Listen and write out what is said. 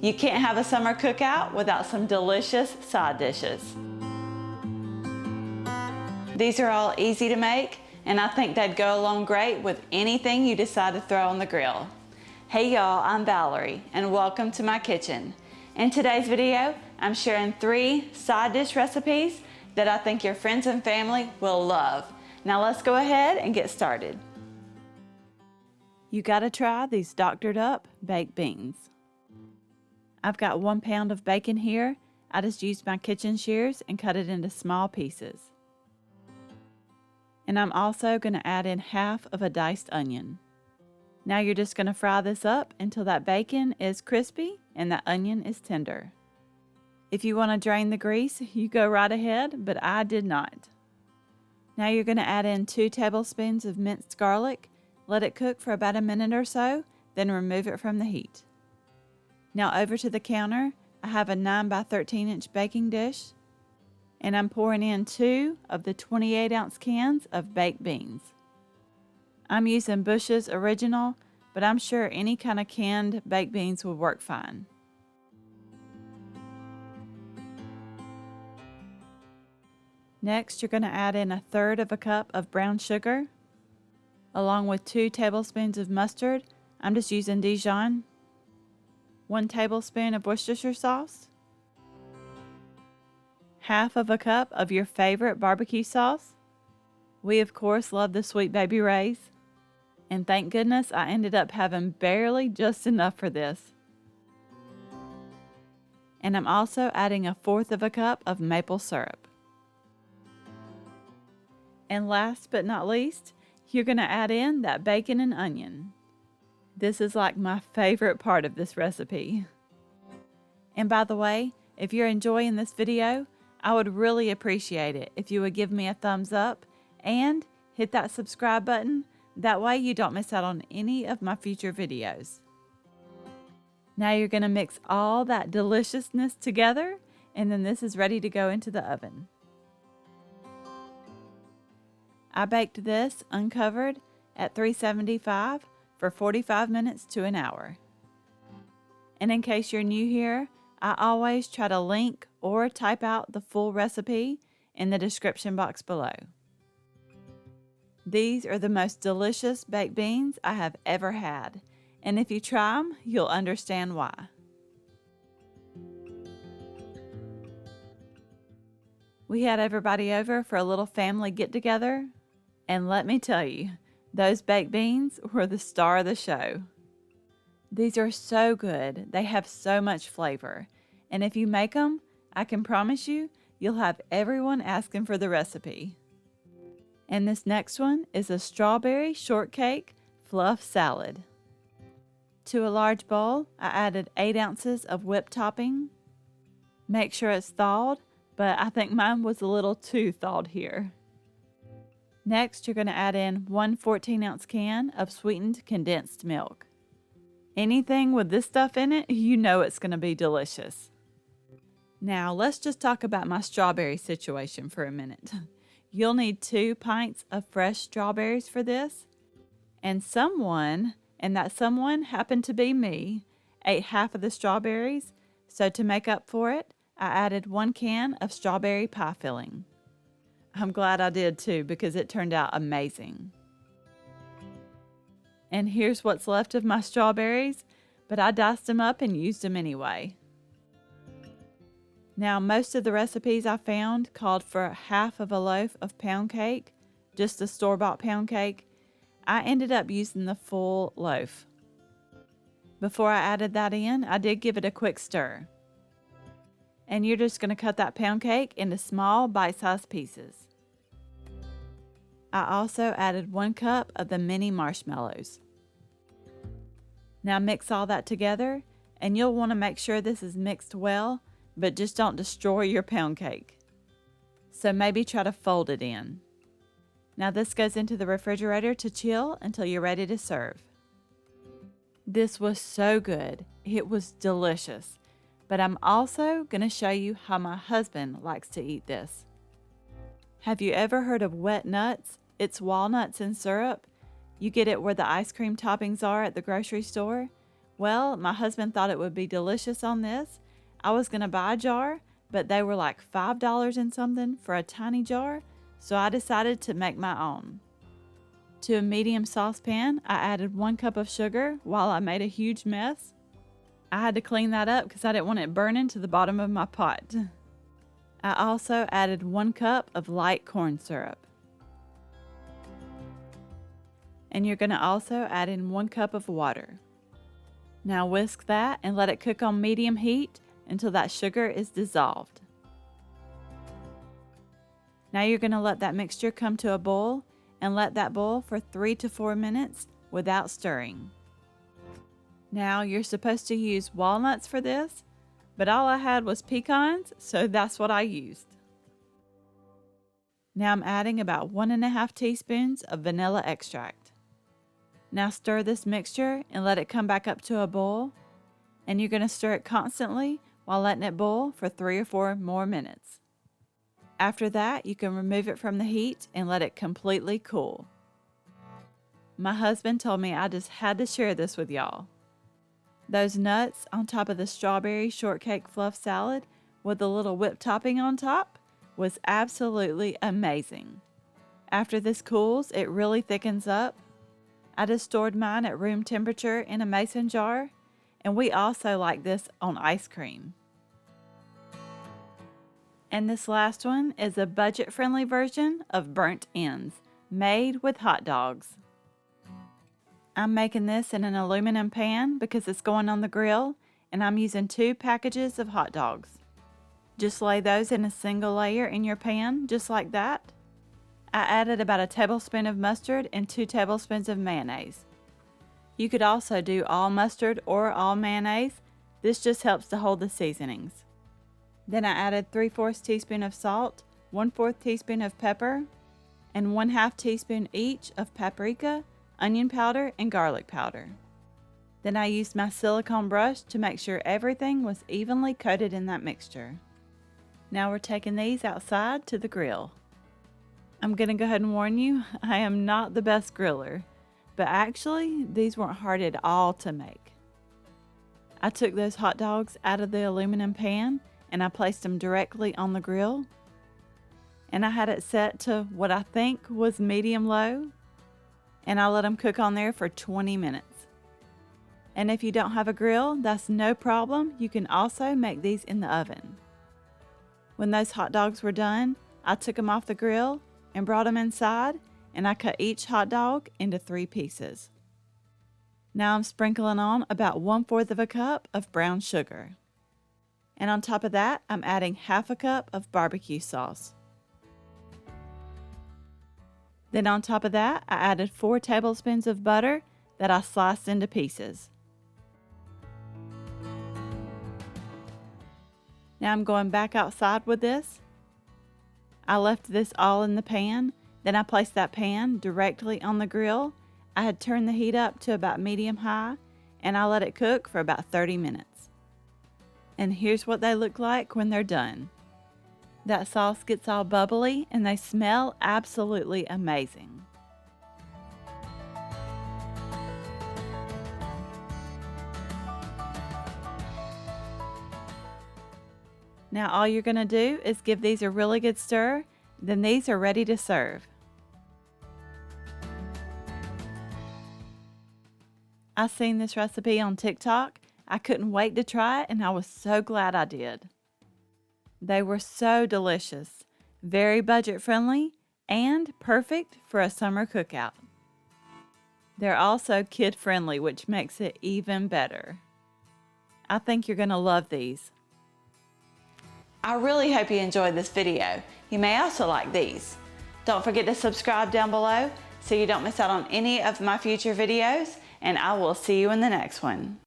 You can't have a summer cookout without some delicious side dishes. These are all easy to make, and I think they'd go along great with anything you decide to throw on the grill. Hey y'all, I'm Valerie, and welcome to my kitchen. In today's video, I'm sharing 3 side dish recipes that I think your friends and family will love. Now let's go ahead and get started. You gotta try these doctored up baked beans. I've got 1 pound of bacon here. I just used my kitchen shears and cut it into small pieces. And I'm also going to add in half of a diced onion. Now you're just going to fry this up until that bacon is crispy and that onion is tender. If you want to drain the grease, you go right ahead, but I did not. Now you're going to add in 2 tablespoons of minced garlic. Let it cook for about a minute or so, then remove it from the heat. Now over to the counter, I have a 9 by 13 inch baking dish, and I'm pouring in 2 of the 28-ounce cans of baked beans. I'm using Bush's Original, but I'm sure any kind of canned baked beans would work fine. Next, you're going to add in 1/3 cup of brown sugar, along with 2 tablespoons of mustard. I'm just using Dijon. 1 tablespoon of Worcestershire sauce, half of a cup of your favorite barbecue sauce. We of course love the Sweet Baby Ray's, and thank goodness I ended up having barely just enough for this. And I'm also adding 1/4 cup of maple syrup. And last but not least, you're going to add in that bacon and onion. This is like my favorite part of this recipe. And by the way, if you're enjoying this video, I would really appreciate it if you would give me a thumbs up and hit that subscribe button. That way you don't miss out on any of my future videos. Now you're going to mix all that deliciousness together, and then this is ready to go into the oven. I baked this uncovered at 375 for 45 minutes to an hour. And in case you're new here, I always try to link or type out the full recipe in the description box below. These are the most delicious baked beans I have ever had, and if you try them, you'll understand why. We had everybody over for a little family get-together, and let me tell you, those baked beans were the star of the show. These are so good. They have so much flavor. And if you make them, I can promise you, you'll have everyone asking for the recipe. And this next one is a strawberry shortcake fluff salad. To a large bowl, I added 8 ounces of whipped topping. Make sure it's thawed, but I think mine was a little too thawed here. Next, you're going to add in 1 14-ounce can of sweetened condensed milk. Anything with this stuff in it, you know it's going to be delicious. Now, let's just talk about my strawberry situation for a minute. You'll need 2 pints of fresh strawberries for this, and that someone happened to be me, ate half of the strawberries, so to make up for it, I added 1 can of strawberry pie filling. I'm glad I did too, because it turned out amazing. And here's what's left of my strawberries, but I diced them up and used them anyway. Now, most of the recipes I found called for half of a loaf of pound cake, just a store-bought pound cake. I ended up using the full loaf. Before I added that in, I did give it a quick stir. And you're just going to cut that pound cake into small bite-sized pieces. I also added 1 cup of the mini marshmallows. Now mix all that together, and you'll want to make sure this is mixed well, but just don't destroy your pound cake. So maybe try to fold it in. Now this goes into the refrigerator to chill until you're ready to serve. This was so good. It was delicious. But I'm also going to show you how my husband likes to eat this. Have you ever heard of wet nuts? It's walnuts in syrup. You get it where the ice cream toppings are at the grocery store. Well, my husband thought it would be delicious on this. I was going to buy a jar, but they were like $5 and something for a tiny jar, so I decided to make my own. To a medium saucepan, I added 1 cup of sugar while I made a huge mess. I had to clean that up because I didn't want it burning to the bottom of my pot. I also added 1 cup of light corn syrup. And you're going to also add in 1 cup of water. Now whisk that and let it cook on medium heat until that sugar is dissolved. Now you're going to let that mixture come to a boil and let that boil for 3 to 4 minutes without stirring. Now you're supposed to use walnuts for this, but all I had was pecans, so that's what I used. Now I'm adding about 1½ teaspoons of vanilla extract. Now stir this mixture and let it come back up to a boil, and you're going to stir it constantly while letting it boil for 3 or 4 more minutes. After that, you can remove it from the heat and let it completely cool. My husband told me I just had to share this with y'all. Those nuts on top of the strawberry shortcake fluff salad with a little whipped topping on top was absolutely amazing. After this cools, it really thickens up. I just stored mine at room temperature in a mason jar, and we also like this on ice cream. And this last one is a budget-friendly version of burnt ends, made with hot dogs. I'm making this in an aluminum pan because it's going on the grill, and I'm using 2 packages of hot dogs. Just lay those in a single layer in your pan, just like that. I added about 1 tablespoon of mustard and 2 tablespoons of mayonnaise. You could also do all mustard or all mayonnaise. This just helps to hold the seasonings. Then I added 3/4 teaspoon of salt, 1/4 teaspoon of pepper, and 1/2 teaspoon each of paprika, onion powder, and garlic powder. Then I used my silicone brush to make sure everything was evenly coated in that mixture. Now we're taking these outside to the grill. I'm going to go ahead and warn you, I am not the best griller, but actually these weren't hard at all to make. I took those hot dogs out of the aluminum pan and I placed them directly on the grill. And I had it set to what I think was medium low, and I let them cook on there for 20 minutes. And if you don't have a grill, that's no problem. You can also make these in the oven. When those hot dogs were done, I took them off the grill and brought them inside, and I cut each hot dog into 3 pieces. Now I'm sprinkling on about 1/4 of a cup of brown sugar. And on top of that, I'm adding 1/2 cup of barbecue sauce. Then on top of that, I added 4 tablespoons of butter that I sliced into pieces. Now I'm going back outside with this. I left this all in the pan, then I placed that pan directly on the grill. I had turned the heat up to about medium high, and I let it cook for about 30 minutes. And here's what they look like when they're done. That sauce gets all bubbly and they smell absolutely amazing. Now all you're going to do is give these a really good stir, then these are ready to serve. I seen this recipe on TikTok. I couldn't wait to try it, and I was so glad I did. They were so delicious, very budget friendly, and perfect for a summer cookout. They're also kid friendly, which makes it even better. I think you're going to love these. I really hope you enjoyed this video. You may also like these. Don't forget to subscribe down below so you don't miss out on any of my future videos, and I will see you in the next one.